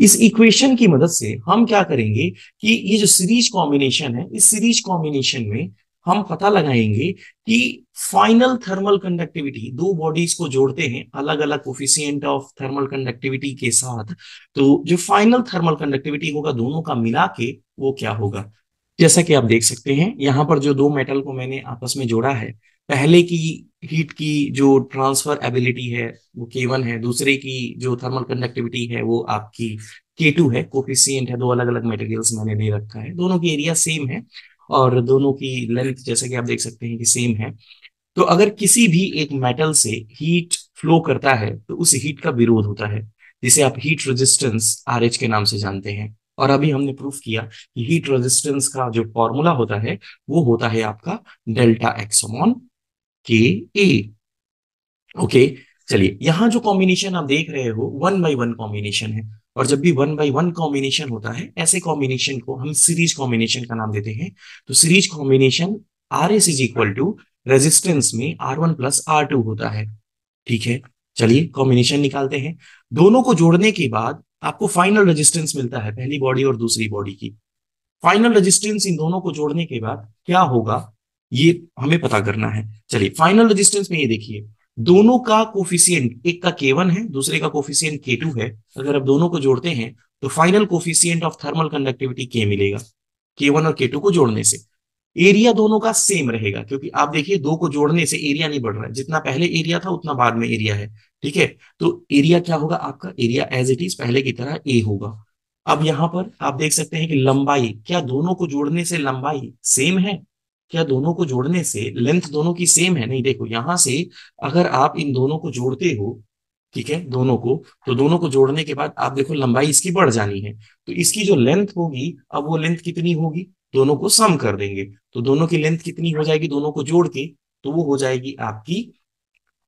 इस इक्वेशन की मदद से हम क्या करेंगे कि ये जो सीरीज कॉम्बिनेशन है, इस सीरीज कॉम्बिनेशन में हम पता लगाएंगे कि फाइनल थर्मल कंडक्टिविटी, दो बॉडीज को जोड़ते हैं अलग अलग कोफिशिएंट ऑफ थर्मल कंडक्टिविटी के साथ, तो जो फाइनल थर्मल कंडक्टिविटी होगा दोनों का मिला के वो क्या होगा। जैसा कि आप देख सकते हैं यहाँ पर जो दो मेटल को मैंने आपस में जोड़ा है, पहले की हीट की जो ट्रांसफर एबिलिटी है वो K1 है, दूसरे की जो थर्मल कंडक्टिविटी है वो आपकी K2 है। कोफिशिएंट है, दो अलग अलग मटेरियल्स मैंने दे रखा है, दोनों की एरिया सेम है और दोनों की लेंथ जैसा कि आप देख सकते हैं कि सेम है। तो अगर किसी भी एक मेटल से हीट फ्लो करता है तो उस हीट का विरोध होता है, जिसे आप हीट रेजिस्टेंस RH के नाम से जानते हैं। और अभी हमने प्रूफ किया कि हीट रेजिस्टेंस का जो फॉर्मूला होता है वो होता है आपका delta x upon Ka। Okay, चलिए यहां जो कॉम्बिनेशन आप देख रहे हो 1 by 1 कॉम्बिनेशन है, और जब भी 1 by 1 कॉम्बिनेशन होता है ऐसे कॉम्बिनेशन को हम सीरीज कॉम्बिनेशन का नाम देते हैं। तो series combination R S is equal to resistance में R1 + R2 होता है। ठीक है, चलिए कॉम्बिनेशन निकालते हैं। दोनों को जोड़ने के बाद आपको फाइनल रेजिस्टेंस मिलता है पहली बॉडी और दूसरी बॉडी की। फाइनल रेजिस्टेंस इन दोनों को जोड़ने के बाद क्या होगा ये हमें पता करना है। चलिए फाइनल रेजिस्टेंस में ये देखिए, दोनों का कोफिशिएंट, एक का K1 है दूसरे का कोफिशिएंट K2 है। अगर आप दोनों को जोड़ते हैं तो final coefficient of thermal conductivity K मिलेगा, K1 और K2 को जोड़ने से। एरिया दोनों का सेम रहेगा क्योंकि आप देखिए दो को जोड़ने से एरिया नहीं बढ़ रहा है, जितना पहले एरिया था उतना बाद में एरिया है। ठीक है, तो एरिया क्या होगा, आपका एरिया एज इट इज पहले की तरह ए होगा। अब यहां पर आप देख सकते हैं कि लंबाई, क्या दोनों को जोड़ने से लंबाई सेम है, क्या दोनों को जोड़ने से लेंथ दोनों की सेम है? नहीं, देखो यहां से अगर आप इन दोनों को जोड़ते हो, ठीक है दोनों को, तो दोनों को जोड़ने के बाद आप देखो लंबाई इसकी बढ़ जानी है, तो इसकी जो लेंथ होगी अब वो लेंथ कितनी होगी, दोनों को सम कर देंगे तो दोनों की लेंथ कितनी हो जाएगी दोनों को जोड़ के, तो वो हो जाएगी आपकी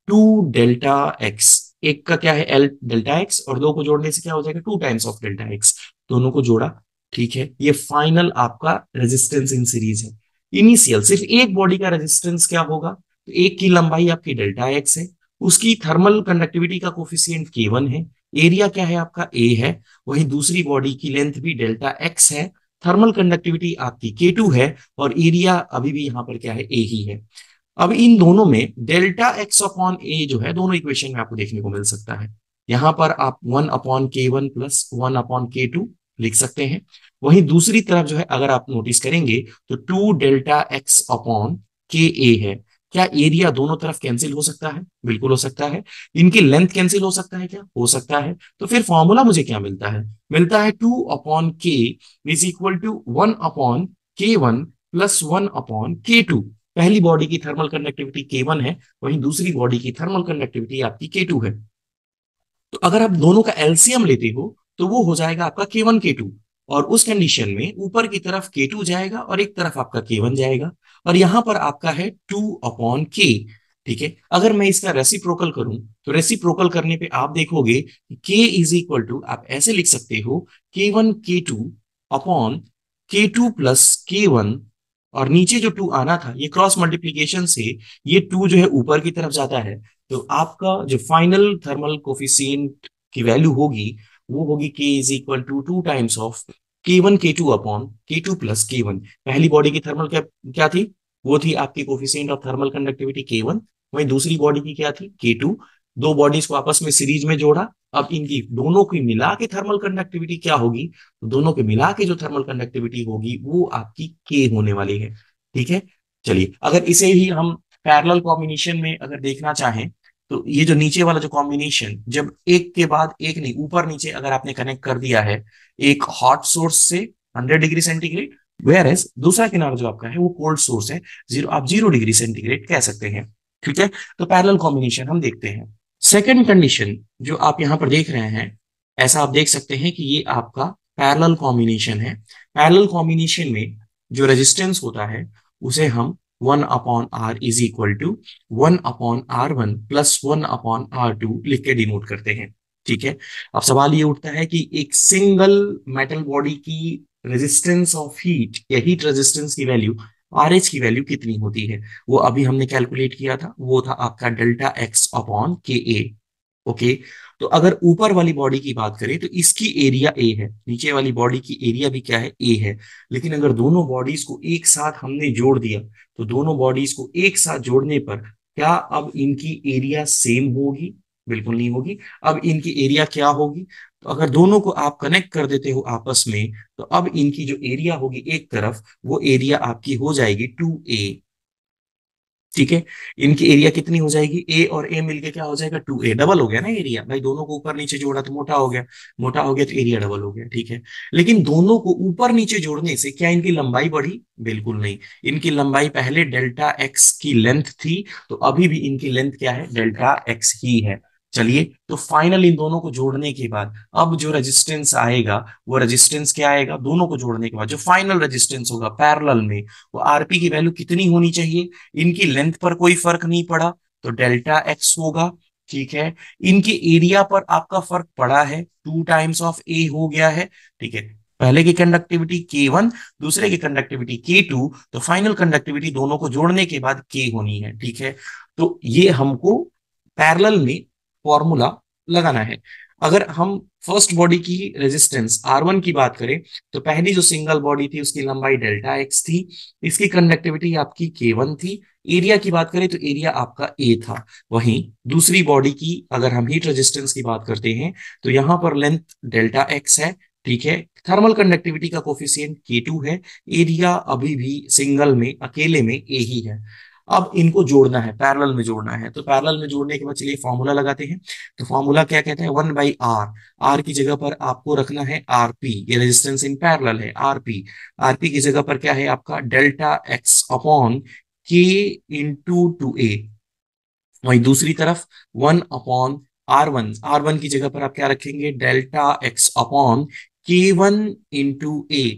2 डेल्टा एक्स। एक का क्या है L डेल्टा एक्स, और दो को जोड़ने से क्या हो जाएगा 2 टाइम्स ऑफ डेल्टा एक्स। दोनों को जोड़ा, ठीक है, ये फाइनल आपका रेजिस्टेंस इन सीरीज है। इनिशियल सिर्फ एक बॉडी का रेजिस्टेंस क्या होगा, तो एक की लंबाई आपकी डेल्टा एक्स है, उसकी थर्मल कंडक्टिविटी का कोफिशिएंट K1 है, एरिया क्या है आपका A है, वहीं दूसरी बॉडी की लेंथ भी डेल्टा एक्स है, थर्मल कंडक्टिविटी आपकी K2 है, और एरिया अभी भी यहां पर क्या है A ही है। अब इन दोनों में डेल्टा एक्स अपॉन ए जो है दोनों इक्वेशन में आपको देखने को मिल सकता है। यहां पर आप 1/K1 + 1/K2 लिख सकते हैं। वहीं दूसरी तरफ जो है अगर आप नोटिस करेंगे तो 2 डेल्टा एक्स अपॉन Ka है। क्या एरिया दोनों तरफ कैंसिल हो सकता है? बिल्कुल हो सकता है। इनकी लेंथ कैंसिल हो सकता है क्या? हो सकता है। तो फिर फॉर्मूला मुझे क्या मिलता है? मिलता है 2/K = 1/K1 + 1/K2। पहली बॉडी की थर्मल कंडक्टिविटी K1 है, वहीं दूसरी बॉडी की थर्मल कंडक्टिविटी आपकी K2 है। तो अगर आप दोनों का एलसीएम लेते हो तो वो हो जाएगा आपका K1 K2, और उस कंडीशन में ऊपर की तरफ K2 जाएगा और एक तरफ आपका K1 जाएगा, और यहां पर आपका है 2/K। ठीक है, अगर मैं इसका रेसिप्रोकल करूं तो रेसिप्रोकल करने पे आप देखोगे K = आप ऐसे लिख सकते हो K1 K2 upon K2 + K1, और नीचे जो 2 आना था ये क्रॉस मल्टीप्लीकेशन से ये 2 जो है ऊपर की तरफ जाता है, तो आपका जो फाइनल थर्मल कोफिशिएंट की वैल्यू होगी वो होगी K = 2 times of K1 K2 upon K2 + K1। पहली बॉडी की थर्मल क्या क्या थी, वो थी आपकी coefficient of thermal conductivity K1, वहीं दूसरी बॉडी की क्या थी K2। दो बॉडीज को आपस में सीरीज में जोड़ा, अब इनकी दोनों की मिला के थर्मल कंडक्टिविटी क्या होगी, तो दोनों के मिला के जो थर्मल कंडक्टिविटी होगी वो आपकी K होने वाली है। ठीक है, चलिए अगर इसे ही हम पैरेलल कॉम्बिनेशन में अगर देखना चाहें, तो ये जो नीचे वाला जो कॉम्बिनेशन जब एक के बाद एक नहीं ऊपर नीचे अगर आपने कनेक्ट कर दिया है एक हॉट सोर्स से 100 डिग्री सेंटीग्रेड, वेयर एज दूसरा किनारा जो आपका है वो कोल्ड सोर्स है, जीरो, आप 0 डिग्री सेंटीग्रेड कह सकते हैं। ठीक है, तो पैरेलल कॉम्बिनेशन हम देखते हैं। सेकेंड कंडीशन जो आप यहां पर देख रहे हैं, ऐसा आप देख सकते हैं कि ये आपका पैरेलल कॉम्बिनेशन है। पैरेलल कॉम्बिनेशन में जो रेजिस्टेंस होता है उसे हम 1/R = 1/R1 + 1/R2 लिख के डिनोट करते हैं। ठीक है, अब सवाल ये उठता है कि एक सिंगल मेटल बॉडी की रेजिस्टेंस ऑफ हीट या हीट रेजिस्टेंस की वैल्यू RH की वैल्यू कितनी होती है? वो अभी हमने कैलकुलेट किया था, वो था आपका delta x upon Ka। Okay, तो अगर ऊपर वाली बॉडी की बात करें तो इसकी एरिया ए है, नीचे वाली बॉडी की एरिया भी क्या है, ए है। लेकिन अगर दोनों बॉडीज को एक साथ हमने जोड़ दिया, तो दोनों बॉडीज को एक साथ जोड़ने पर क्या अब इनकी एरिया सेम होगी? बिल्कुल नहीं होगी। अब इनकी एरिया क्या होगी? तो अगर दोनों को आप कनेक्ट कर देते हो आपस में, तो अब इनकी जो एरिया होगी एक तरफ, वो एरिया आपकी हो जाएगी 2a। ठीक है, इनकी एरिया कितनी हो जाएगी? ए और ए मिलके क्या हो जाएगा? 2a। डबल हो गया ना एरिया भाई, दोनों को ऊपर नीचे जोड़ा तो मोटा हो गया, मोटा हो गया तो एरिया डबल हो गया। ठीक है, लेकिन दोनों को ऊपर नीचे जोड़ने से क्या इनकी लंबाई बढ़ी? बिल्कुल नहीं। इनकी लंबाई पहले डेल्टा एक्स की लेंथ थी, तो अभी भी इनकी लेंथ क्या है? डेल्टा एक्स ही है। चलिए, तो फाइनल इन दोनों को जोड़ने के बाद अब जो रेजिस्टेंस आएगा, वो रेजिस्टेंस क्या आएगा? दोनों को जोड़ने के बाद जो फाइनल रेजिस्टेंस होगा पैरेलल में, वो आरपी की वैल्यू कितनी होनी चाहिए? इनकी लेंथ पर कोई फर्क नहीं पड़ा, तो डेल्टा एक्स होगा। ठीक है, इनके एरिया पर आपका फर्क पड़ा है, 2 टाइम्स ऑफ ए हो गया है। ठीक है, पहले की कंडक्टिविटी K1, दूसरे की कंडक्टिविटी K2, तो फाइनल कंडक्टिविटी दोनों को जोड़ने के बाद K होनी है। ठीक है, तो ये हमको पैरेलल में फॉर्मूला लगाना है। अगर हम फर्स्ट बॉडी की रेजिस्टेंस R1 की बात करें, तो पहली जो सिंगल बॉडी थी उसकी लंबाई डेल्टा एक्स थी, इसकी कंडक्टिविटी आपकी K1 थी। एरिया की बात करें तो एरिया आपका ए था। वहीं दूसरी बॉडी की अगर हम हीट रेजिस्टेंस की बात करते हैं, तो यहां पर लेंथ डेल्टा एक्स है। ठीक है, थर्मल कंडक्टिविटी का कोफिशिएंट K2 है। एरिया अभी भी सिंगल में अकेले में ए ही है। अब इनको जोड़ना है, पैरेलल में जोड़ना है, तो पैरेलल में जोड़ने के बाद चलिए फॉर्मूला लगाते हैं। तो फॉर्मूला क्या कहता है? 1/r। आर की जगह पर आपको रखना है आरपी, ये रेजिस्टेंस इन पैरेलल है, आरपी। आरपी की जगह पर क्या है आपका? डेल्टा एक्स अपॉन के इंटू 2a। वहीं दूसरी तरफ 1/r1, आर वन की जगह पर आप क्या रखेंगे? Delta x upon K1 into a।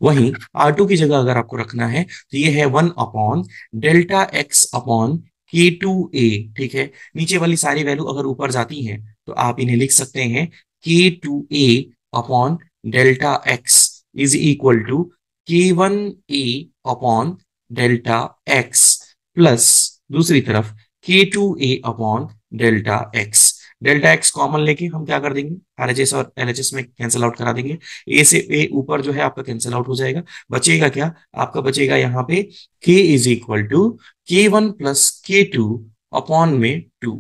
वहीं R2 की जगह अगर आपको रखना है, तो ये है 1/डेल्टा एक्स अपॉन K2a। ठीक है, नीचे वाली सारी वैल्यू अगर ऊपर जाती हैं, तो आप इन्हें लिख सकते हैं K2a upon delta x is equal to K1a upon delta x plus दूसरी तरफ K2a upon delta x. Delta x common लेके हम क्या कर देंगे? आरएचएस और एलएचएस में कैंसिल आउट करा देंगे। ए से ए ऊपर जो है आपका कैंसिल आउट हो जाएगा। बचेगा क्या आपका? बचेगा यहाँ पे k is equal to K1 + K2 upon में 2।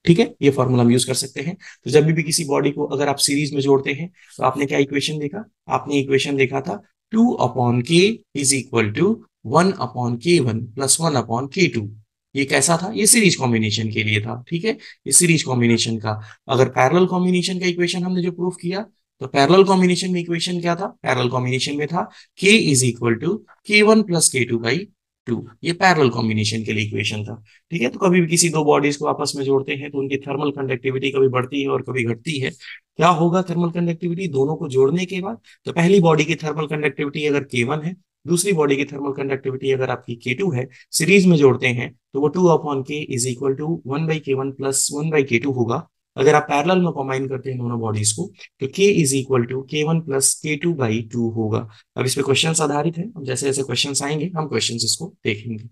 ठीक है, ये फॉर्मूला हम यूज कर सकते हैं। तो जब भी किसी बॉडी को अगर आप सीरीज में जोड़ते हैं, तो आपने क्या इक्वेशन देखा? आपने इक्वेशन देखा था 2/k is equal to 1/K1 + 1/K2। ये कैसा था? ये सीरीज कॉम्बिनेशन के लिए था। ठीक है, ये सीरीज कॉम्बिनेशन का। अगर पैरेलल कॉम्बिनेशन का इक्वेशन हमने जो प्रूफ किया, तो पैरेलल कॉम्बिनेशन में इक्वेशन क्या था? पैरेलल कॉम्बिनेशन में था k is equal to K1 + K2/2। ये पैरेलल कॉम्बिनेशन के लिए इक्वेशन था। ठीक है, तो कभी भी किसी दो बॉडीज को आपस में जोड़ते हैं, तो उनकी थर्मल कंडक्टिविटी कभी बढ़ती है और कभी घटती है। क्या होगा थर्मल कंडक्टिविटी दोनों को जोड़ने के बाद? तो पहली बॉडी की थर्मल कंडक्टिविटी अगर K1 है, दूसरी बॉडी की थर्मल कंडक्टिविटी अगर आपकी K2 है, सीरीज में जोड़ते हैं, तो वो 2/k is equal to 1/K1 + 1/K2 होगा। अगर आप पैरेलल में कंबाइन करते हैं दोनों बॉडीज को, तो k is equal to K1 + K2/2 होगा। अब इस पे क्वेश्चन आधारित है, अब जैसे जैसे क्वेश्चन आएंगे हम क्वेश्चन इसको देखेंगे।